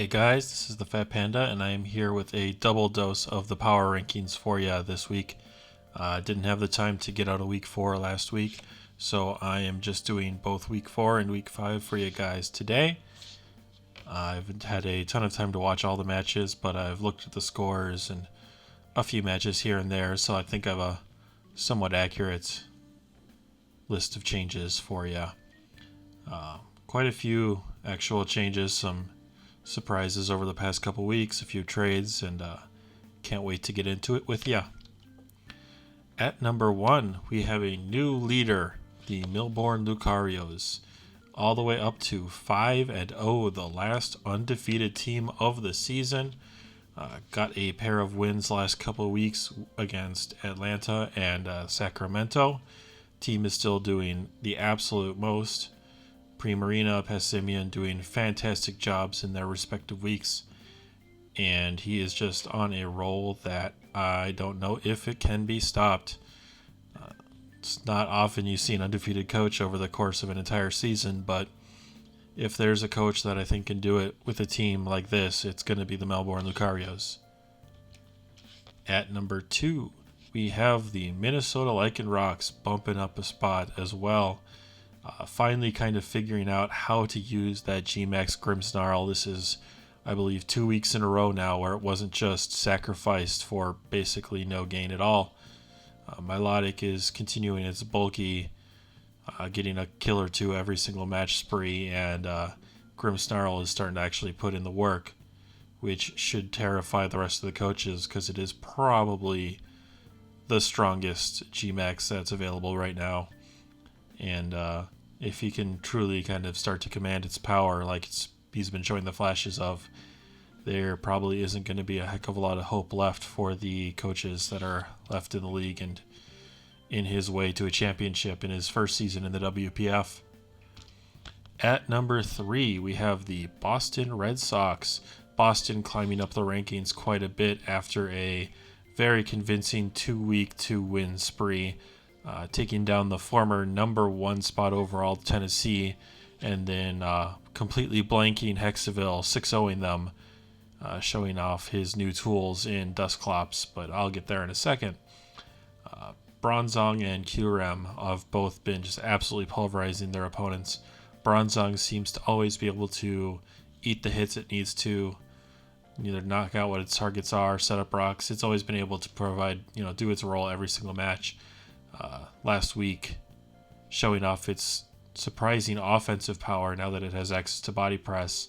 Hey guys, this is the Fat Panda, and I am here with a double dose of the power rankings for you this week. I didn't have the time to get out of week 4 last week, so I am just doing both week 4 and week 5 for you guys today. I haven't had a ton of time to watch all the matches, but I've looked at the scores and a few matches here and there, so I think I have a somewhat accurate list of changes for you. Quite a few actual changes, some surprises over the past couple weeks, a few trades, and can't wait to get into it with ya. At number 1, we have a new leader, the Melbourne Lucarios, all the way up to 5-0, the last undefeated team of the season. Got a pair of wins last couple of weeks against Atlanta and Sacramento. Team is still doing the absolute most. Primarina, Passimian doing fantastic jobs in their respective weeks, and he is just on a roll that I don't know if it can be stopped. It's not often you see an undefeated coach over the course of an entire season, but if there's a coach that I think can do it with a team like this, it's going to be the Melbourne Lucarios. At number 2, we have the Minnesota Lycanrocs bumping up a spot as well. Finally kind of figuring out how to use that G-Max Grimmsnarl. This is, I believe, 2 weeks in a row now where it wasn't just sacrificed for basically no gain at all. Milotic is continuing its bulky, getting a kill or two every single match spree, and Grimmsnarl is starting to actually put in the work, which should terrify the rest of the coaches because it is probably the strongest G-Max that's available right now. And if he can truly kind of start to command its power like he's been showing the flashes of, there probably isn't going to be a heck of a lot of hope left for the coaches that are left in the league and in his way to a championship in his first season in the WPF. At number 3, we have the Boston Red Sox. Boston climbing up the rankings quite a bit after a very convincing 2-week 2-win spree. Taking down the former number 1 spot overall Tennessee, and then completely blanking Hekseville, 6-0ing them, showing off his new tools in Dusclops, but I'll get there in a second. Bronzong and Qrem have both been just absolutely pulverizing their opponents. Bronzong seems to always be able to eat the hits it needs to, either knock out what its targets are, set up rocks. It's always been able to provide, do its role every single match. Last week, showing off its surprising offensive power now that it has access to body press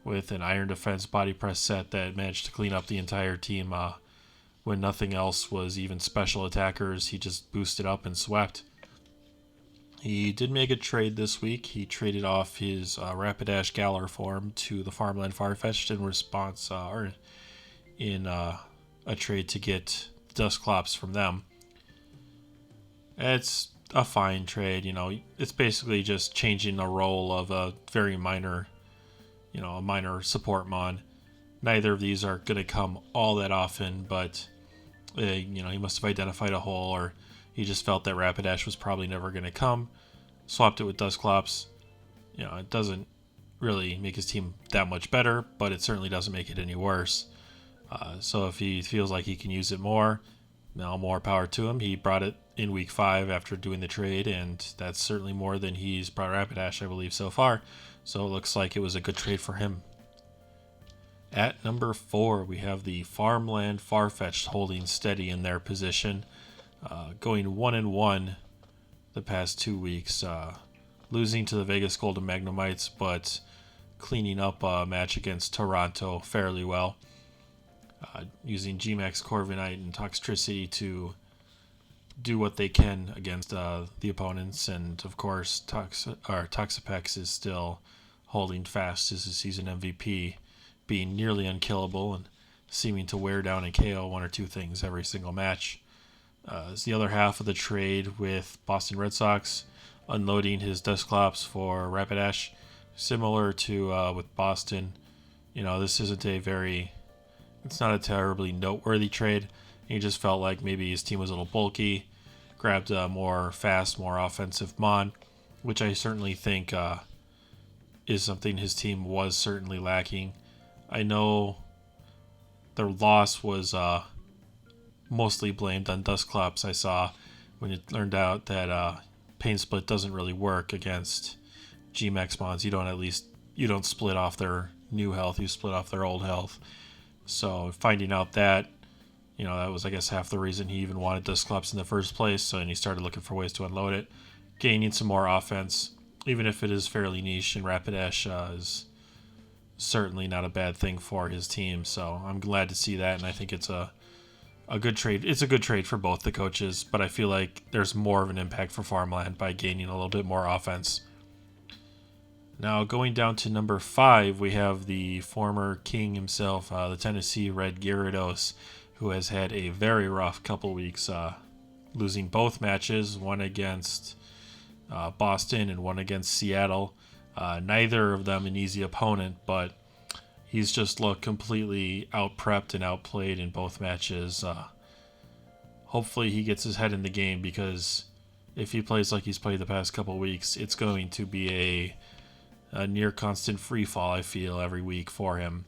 with an Iron Defense body press set that managed to clean up the entire team when nothing else was even special attackers. He just boosted up and swept. He did make a trade this week. He traded off his Rapidash Galar form to the Farmland Farfetch'd in response, or in a trade to get Dusclops from them. It's a fine trade, It's basically just changing the role of a very minor, a minor support mon. Neither of these are going to come all that often, but, he must have identified a hole, or he just felt that Rapidash was probably never going to come. Swapped it with Dusclops. It doesn't really make his team that much better, but it certainly doesn't make it any worse. So if he feels like he can use it more, more power to him. He brought it in week 5 after doing the trade, and that's certainly more than he's brought Rapidash, I believe, so far. So it looks like it was a good trade for him. At number 4, we have the Farmland Farfetch'd holding steady in their position, going 1-1 the past 2 weeks, losing to the Vegas Golden Magnemites, but cleaning up a match against Toronto fairly well. Using G-Max Corviknight and Toxtricity to do what they can against the opponents, and of course Toxapex is still holding fast as a season MVP, being nearly unkillable and seeming to wear down and KO 1 or 2 things every single match. Is the other half of the trade with Boston Red Sox, unloading his Dusclops for Rapidash, similar to with Boston. This isn't it's not a terribly noteworthy trade. He just felt like maybe his team was a little bulky, grabbed a more fast, more offensive mon, which I certainly think is something his team was certainly lacking. I know their loss was mostly blamed on Dusclops. I saw when it learned out that Pain Split doesn't really work against Gmax mons. You don't split off their new health, you split off their old health. So finding out that, that was, I guess, half the reason he even wanted Dusclops in the first place. So then he started looking for ways to unload it, gaining some more offense, even if it is fairly niche. And Rapidash is certainly not a bad thing for his team. So I'm glad to see that, and I think it's a good trade. It's a good trade for both the coaches, but I feel like there's more of an impact for Farmland by gaining a little bit more offense. Now going down to number 5, we have the former king himself, the Tennessee Red Gyarados, who has had a very rough couple weeks, losing both matches, one against Boston and one against Seattle. Neither of them an easy opponent, but he's just looked completely out-prepped and outplayed in both matches. Hopefully he gets his head in the game, because if he plays like he's played the past couple weeks, it's going to be a near constant free fall, I feel, every week for him.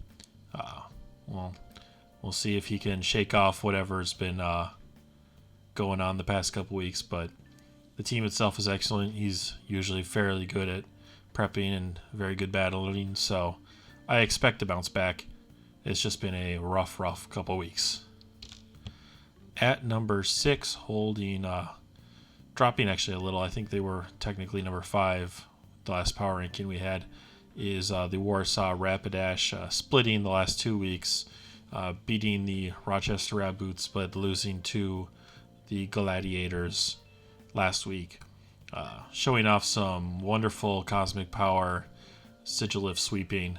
We'll see if he can shake off whatever's been going on the past couple weeks, but the team itself is excellent. He's usually fairly good at prepping and very good battling, so I expect to bounce back. It's just been a rough couple weeks. At number 6, dropping actually a little, I think they were technically number 5, the last power ranking we had, is the Warsaw Rapidash, splitting the last 2 weeks, beating the Rochester Raboots, but losing to the Gladiators last week. Showing off some wonderful cosmic power, Sigilif sweeping,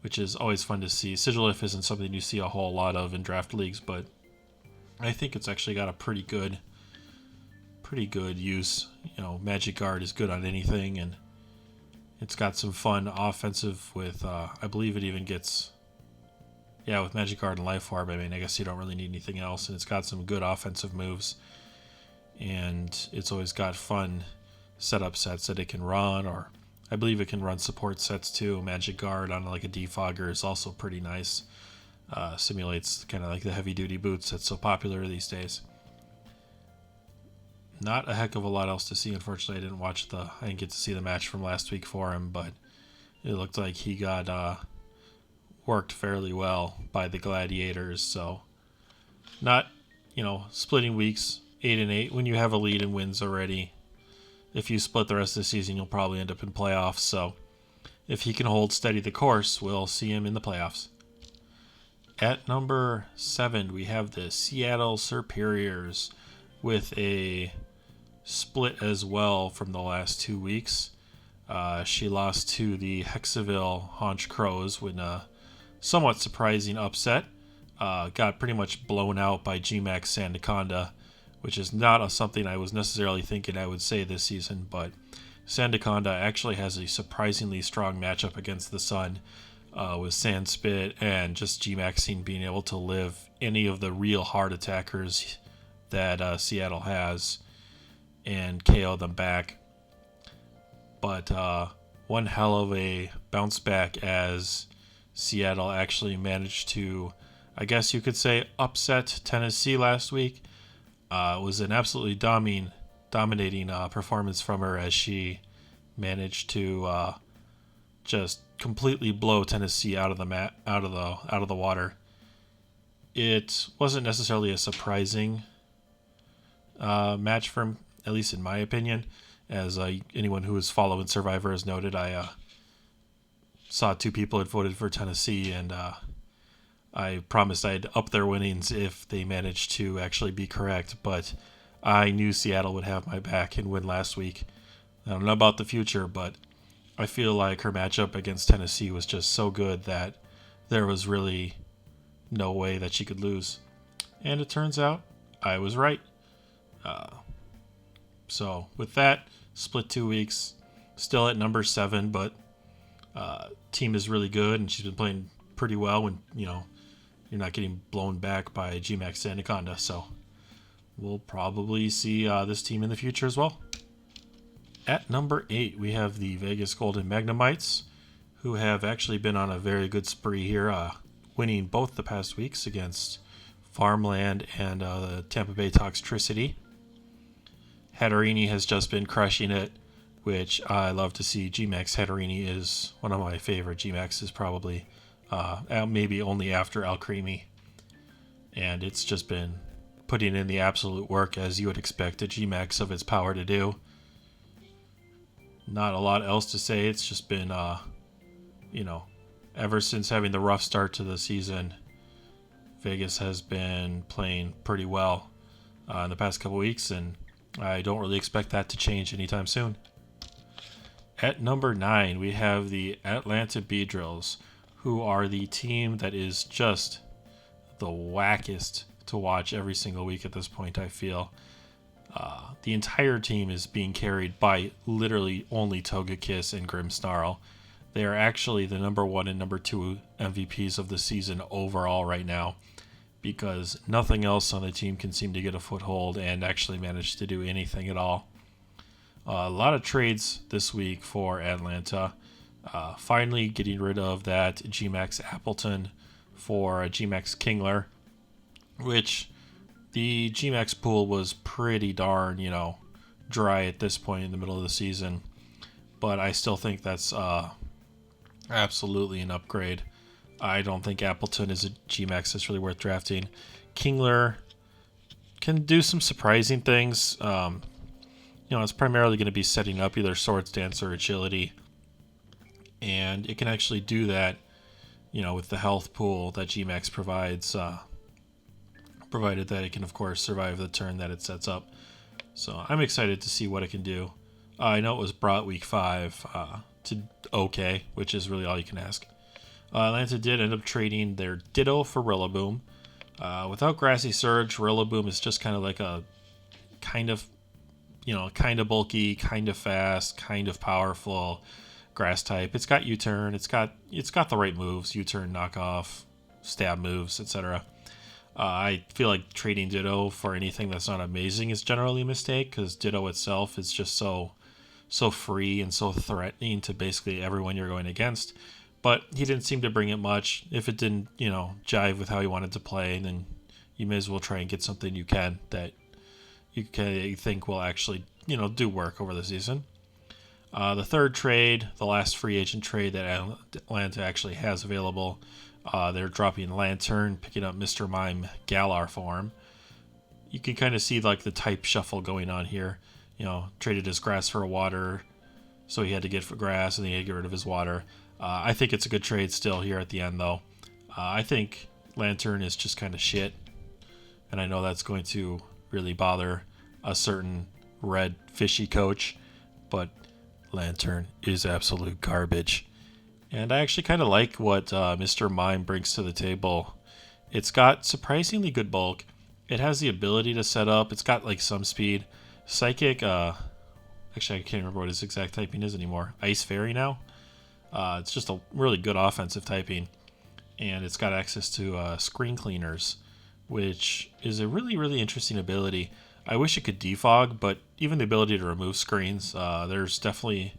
which is always fun to see. Sigilif isn't something you see a whole lot of in draft leagues, but I think it's actually got a pretty good use. Magic Guard is good on anything, and it's got some fun offensive with, I believe it even gets, with Magic Guard and Life Orb. I guess you don't really need anything else, and it's got some good offensive moves, and it's always got fun setup sets that it can run, or I believe it can run support sets too. Magic Guard on like a defogger is also pretty nice. Simulates kind of like the heavy duty boots that's so popular these days. Not a heck of a lot else to see, unfortunately. I didn't get to see the match from last week for him, but it looked like he got worked fairly well by the Gladiators. So not, splitting weeks, 8-8. When you have a lead and wins already, if you split the rest of the season, you'll probably end up in playoffs. So if he can hold steady the course, we'll see him in the playoffs. At number 7, we have the Seattle Serperiors with a split as well from the last 2 weeks. She lost to the Hekseville Honchkrows with a somewhat surprising upset. Got pretty much blown out by Gmax Sandaconda, which is not something I was necessarily thinking I would say this season, but Sandaconda actually has a surprisingly strong matchup against the Sun, with Sandspit and just Gmaxing being able to live any of the real hard attackers that Seattle has and KO them back. But one hell of a bounce back, as Seattle actually managed to, I guess you could say, upset Tennessee last week. It was an absolutely dominating performance from her, as she managed to just completely blow Tennessee out of the water. It wasn't necessarily a surprising match for him, at least in my opinion. As anyone who is following Survivor has noted, I saw 2 people had voted for Tennessee, and I promised I'd up their winnings if they managed to actually be correct, but I knew Seattle would have my back and win last week. I don't know about the future, but I feel like her matchup against Tennessee was just so good that there was really no way that she could lose. And it turns out I was right. So with that, split 2 weeks, still at number 7, but team is really good, and she's been playing pretty well when, you're not getting blown back by Gmax Sandaconda. So we'll probably see this team in the future as well. At number 8, we have the Vegas Golden Magnemites, who have actually been on a very good spree here, winning both the past weeks against Farmland and the Tampa Bay Toxtricity. Hatterini has just been crushing it, which I love to see. G-Max Hatterini is one of my favorite G-Maxes, probably. Maybe only after Alcremie. And it's just been putting in the absolute work as you would expect a G-Max of its power to do. Not a lot else to say. It's just been, ever since having the rough start to the season, Vegas has been playing pretty well in the past couple weeks, and I don't really expect that to change anytime soon. At number 9, we have the Atlanta Beedrills, who are the team that is just the wackest to watch every single week at this point, I feel. The entire team is being carried by literally only Togekiss and Grimmsnarl. They are actually the number 1 and number 2 MVPs of the season overall right now, because nothing else on the team can seem to get a foothold and actually manage to do anything at all. A lot of trades this week for Atlanta. Finally getting rid of that G-Max Appleton for a G-Max Kingler, which the G-Max pool was pretty darn, dry at this point in the middle of the season. But I still think that's absolutely an upgrade. I don't think Appleton is a G-Max that's really worth drafting. Kingler can do some surprising things. It's primarily going to be setting up either Swords Dance or Agility. And it can actually do that, with the health pool that G-Max provides, provided that it can, of course, survive the turn that it sets up. So I'm excited to see what it can do. I know it was brought week 5 to okay, which is really all you can ask. Atlanta did end up trading their Ditto for Rillaboom. Without Grassy Surge, Rillaboom is just kind of like a kind of bulky, kind of fast, kind of powerful grass type. It's got U-turn. It's got the right moves: U-turn, knockoff, stab moves, etc. I feel like trading Ditto for anything that's not amazing is generally a mistake, because Ditto itself is just so free and so threatening to basically everyone you're going against. But he didn't seem to bring it much. If it didn't, jive with how he wanted to play, then you may as well try and get something that you think will actually, do work over the season. The third trade, the last free agent trade that Atlanta actually has available, they're dropping Lantern, picking up Mr. Mime Galar form. You can kind of see like the type shuffle going on here. Traded his grass for a water, so he had to get for grass, and then he had to get rid of his water. I think it's a good trade still here at the end, though. I think Lantern is just kind of shit, and I know that's going to really bother a certain red fishy coach, but Lantern is absolute garbage. And I actually kind of like what Mr. Mime brings to the table. It's got surprisingly good bulk. It has the ability to set up. It's got like some speed. Psychic, actually I can't remember what his exact typing is anymore. Ice Fairy now. It's just a really good offensive typing. And it's got access to screen cleaners, which is a really, really interesting ability. I wish it could defog, but even the ability to remove screens, there's definitely,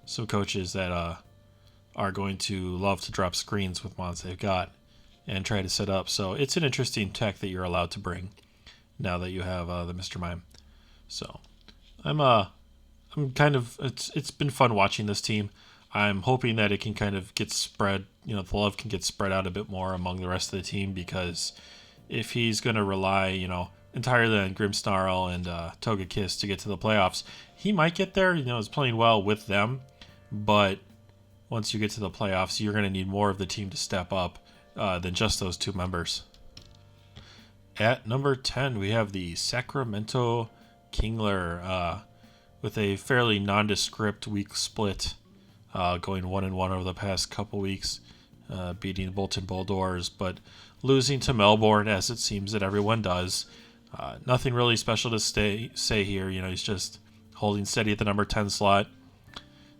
some coaches that are going to love to drop screens with mods they've got and try to set up. So it's an interesting tech that you're allowed to bring now that you have the Mr. Mime. So I'm kind of, it's been fun watching this team. I'm hoping that it can kind of get spread, the love can get spread out a bit more among the rest of the team, because if he's going to rely, entirely on Grimmsnarl and Togekiss to get to the playoffs, he might get there. He's playing well with them, but once you get to the playoffs, you're going to need more of the team to step up than just those two members. At number 10, we have the Sacramento Kingler with a fairly nondescript week split, going 1-1 over the past couple weeks, beating Bolton Boldores, but losing to Melbourne, as it seems that everyone does. Nothing really special to say here. He's just holding steady at the number 10 slot.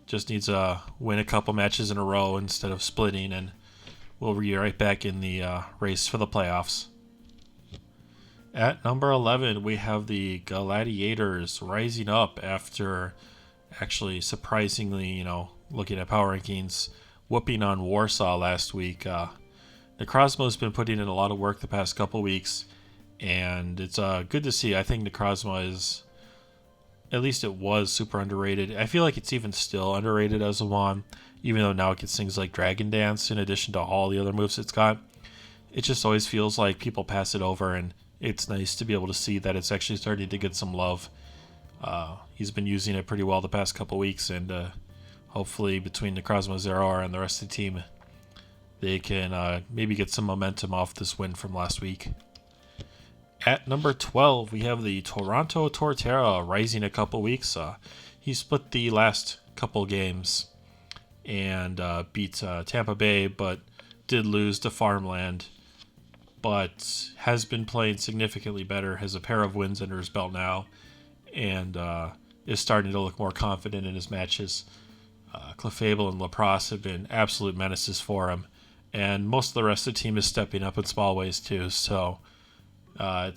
Just needs to win a couple matches in a row instead of splitting, and we'll be right back in the race for the playoffs. At number 11, we have the Gladiators rising up after actually surprisingly, looking at power rankings, whooping on Warsaw last week. Necrozma's been putting in a lot of work the past couple weeks, and it's good to see. I think Necrozma is, at least it was, super underrated. I feel like it's even still underrated as a Mon, even though now it gets things like Dragon Dance in addition to all the other moves it's got. It just always feels like people pass it over, and it's nice to be able to see that it's actually starting to get some love. He's been using it pretty well the past couple weeks, and hopefully between Necrozma, Zeraora, and the rest of the team, they can maybe get some momentum off this win from last week. At number 12, we have the Toronto Torterra, rising a couple weeks. He split the last couple games and beat Tampa Bay, but did lose to Farmland, but has been playing significantly better, has a pair of wins under his belt now, and is starting to look more confident in his matches. Clefable and Lapras have been absolute menaces for him, and most of the rest of the team is stepping up in small ways too, so I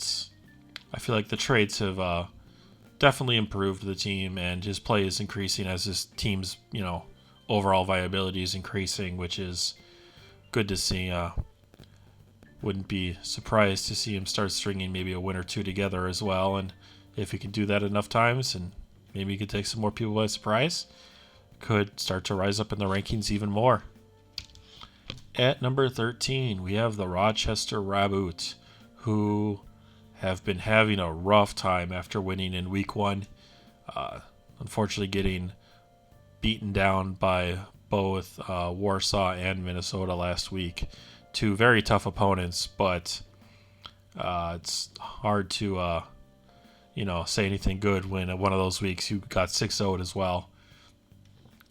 feel like the trades have definitely improved the team, and his play is increasing as his team's overall viability is increasing, which is good to see. Wouldn't be surprised to see him start stringing maybe a win or two together as well, and if he can do that enough times, and maybe he could take some more people by surprise, could start to rise up in the rankings even more. At number 13, we have the Rochester Raboot, who have been having a rough time after winning in week 1. Unfortunately getting beaten down by both Warsaw and Minnesota last week. Two very tough opponents, but it's hard to say anything good when one of those weeks you got 6-0'd as well.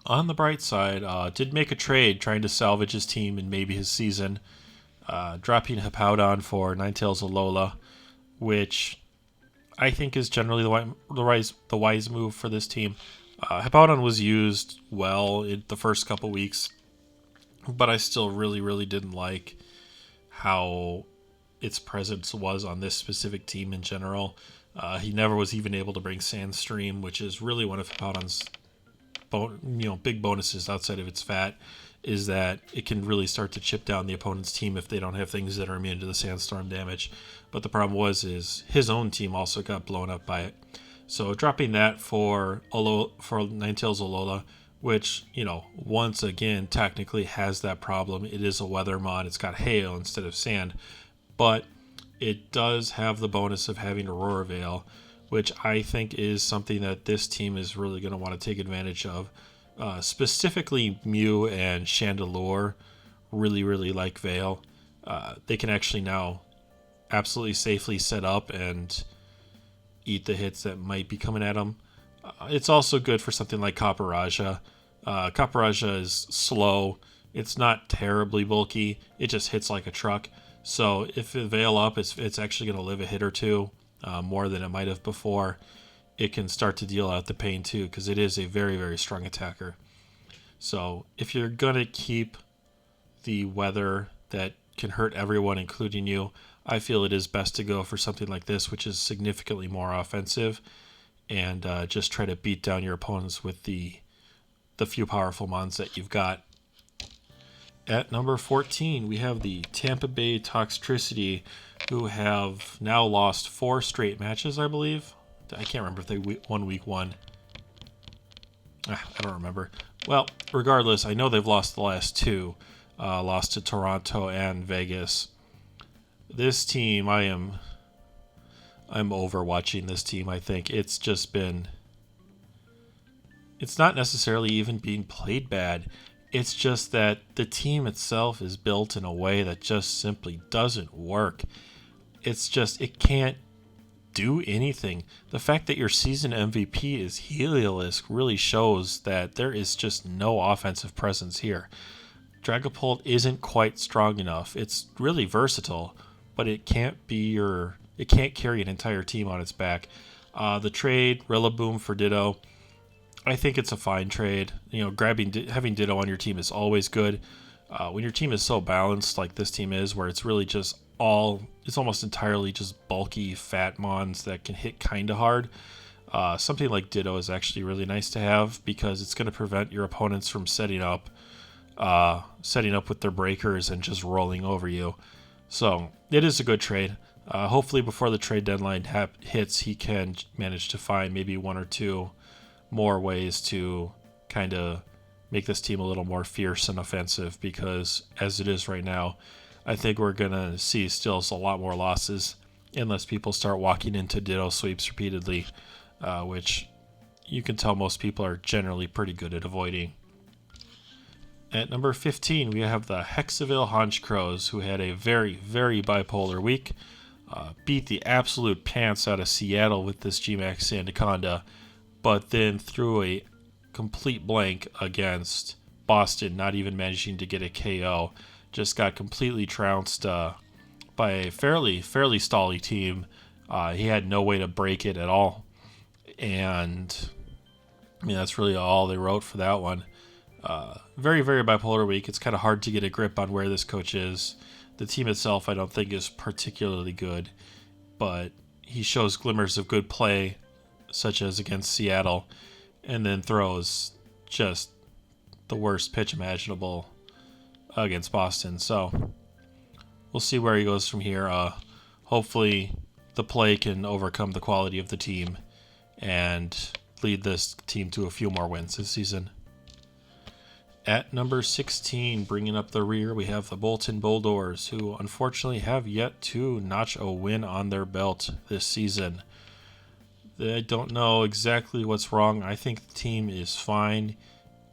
On the bright side, did make a trade trying to salvage his team and maybe his season, dropping Hippowdon for Ninetales Alola, which I think is generally the wise move for this team. Hippowdon was used well in the first couple weeks, but I still really didn't like how its presence was on this specific team in general. He never was even able to bring Sandstream, which is really one of Hippowdon's big bonuses outside of its fat, is that it can really start to chip down the opponent's team if they don't have things that are immune to the sandstorm damage. But the problem is his own team also got blown up by it. So dropping that for Ninetales Alola, which, once again, technically has that problem. It is a weather mod. It's got hail instead of sand. But it does have the bonus of having Aurora Veil, which I think is something that this team is really going to want to take advantage of. Specifically, Mew and Chandelure really like Veil. They can actually now absolutely safely set up and eat the hits that might be coming at them. It's also good for something like Copperajah. Copperajah is slow. It's not terribly bulky. It just hits like a truck. So if it Veil up, it's actually going to live a hit or two more than it might have before. It can start to deal out the pain too, because it is a very strong attacker. So if you're going to keep the weather that can hurt everyone, including you, I feel it is best to go for something like this, which is significantly more offensive, and just try to beat down your opponents with the few powerful mons that you've got. At number 14, we have the Tampa Bay Toxtricity, who have now lost 4 straight matches, I believe. I can't remember if they won week 1. I don't remember. Well, regardless, I know they've lost the last 2. Lost to Toronto and Vegas. This team, I'm over watching this team, I think. It's not necessarily even being played bad. It's just that the team itself is built in a way that just simply doesn't work. It can't do anything. The fact that your season MVP is Heliolisk really shows that there is just no offensive presence here. Dragapult isn't quite strong enough. It's really versatile, but it can't carry an entire team on its back. The trade, Rillaboom for Ditto, I think it's a fine trade. Having Ditto on your team is always good. When your team is so balanced like this team is, where it's really it's almost entirely just bulky, fat mons that can hit kind of hard, Something like Ditto is actually really nice to have because it's going to prevent your opponents from setting up with their breakers and just rolling over you. So it is a good trade. Hopefully before the trade deadline hits, he can manage to find maybe one or two more ways to kind of make this team a little more fierce and offensive, because as it is right now, I think we're going to see still a lot more losses unless people start walking into Ditto sweeps repeatedly, which you can tell most people are generally pretty good at avoiding. At number 15, we have the Hekseville Honchkrows, who had a very, very bipolar week. Beat the absolute pants out of Seattle with this GMAX Sandaconda, but then threw a complete blank against Boston, not even managing to get a KO. Just got completely trounced by a fairly stally team. He had no way to break it at all. And I mean, that's really all they wrote for that one. Very, very bipolar week. It's kind of hard to get a grip on where this coach is. The team itself, I don't think, is particularly good, but he shows glimmers of good play, such as against Seattle, and then throws just the worst pitch imaginable against Boston. So we'll see where he goes from here. Hopefully the play can overcome the quality of the team and lead this team to a few more wins this season. At number 16, bringing up the rear, we have the Bolton Boldores, who unfortunately have yet to notch a win on their belt this season. I don't know exactly what's wrong. I think the team is fine.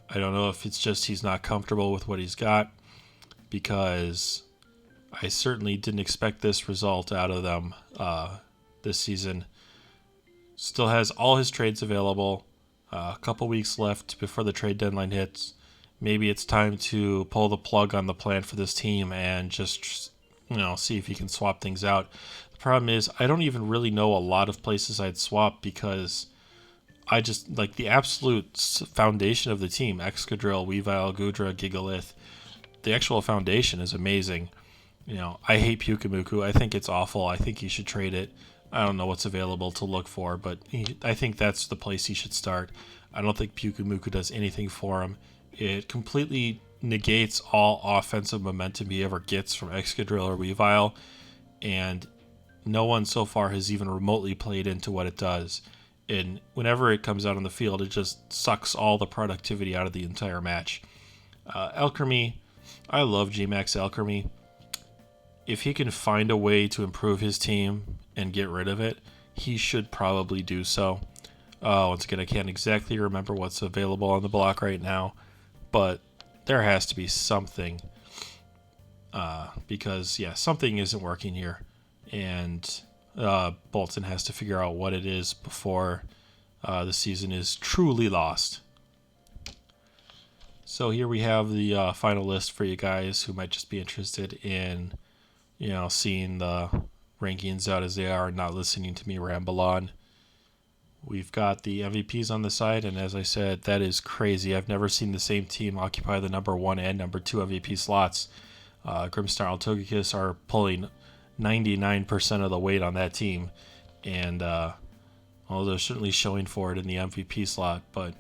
I don't know if it's just he's not comfortable with what he's got, because I certainly didn't expect this result out of them this season. Still has all his trades available. A couple weeks left before the trade deadline hits. Maybe it's time to pull the plug on the plan for this team and just, see if he can swap things out. The problem is I don't even really know a lot of places I'd swap, because I just like the absolute foundation of the team: Excadrill, Weavile, Gudra, Gigalith. The actual foundation is amazing. I hate Pyukumuku. I think it's awful. I think he should trade it. I don't know what's available to look for, but I think that's the place he should start. I don't think Pyukumuku does anything for him. It completely negates all offensive momentum he ever gets from Excadrill or Weavile, and no one so far has even remotely played into what it does. And whenever it comes out on the field, it just sucks all the productivity out of the entire match. Alchemy, I love GMAX Alchemy. If he can find a way to improve his team and get rid of it, he should probably do so. Once again, I can't exactly remember what's available on the block right now, but there has to be something, because something isn't working here, and Bolton has to figure out what it is before the season is truly lost. So here we have the final list for you guys who might just be interested in seeing the rankings out as they are and not listening to me ramble on. We've got the MVPs on the side, and as I said, that is crazy. I've never seen the same team occupy the number 1 and number 2 MVP slots. Grimstar and Togekiss are pulling 99% of the weight on that team, and they're certainly showing for it in the MVP slot. But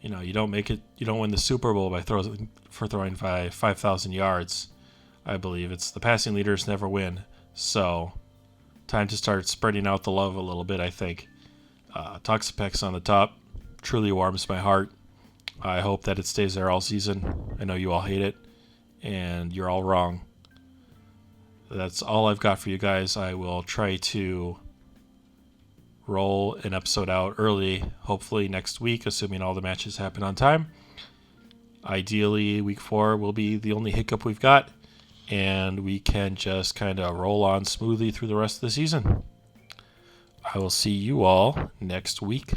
you don't win the Super Bowl by throwing 5,000 yards. I believe it's the passing leaders never win. So time to start spreading out the love a little bit, I think. Toxapex on the top truly warms my heart. I hope that it stays there all season. I know you all hate it, and you're all wrong. That's all I've got for you guys. I will try to roll an episode out early, hopefully next week, assuming all the matches happen on time. Ideally, week 4 will be the only hiccup we've got, and we can just kind of roll on smoothly through the rest of the season. I will see you all next week.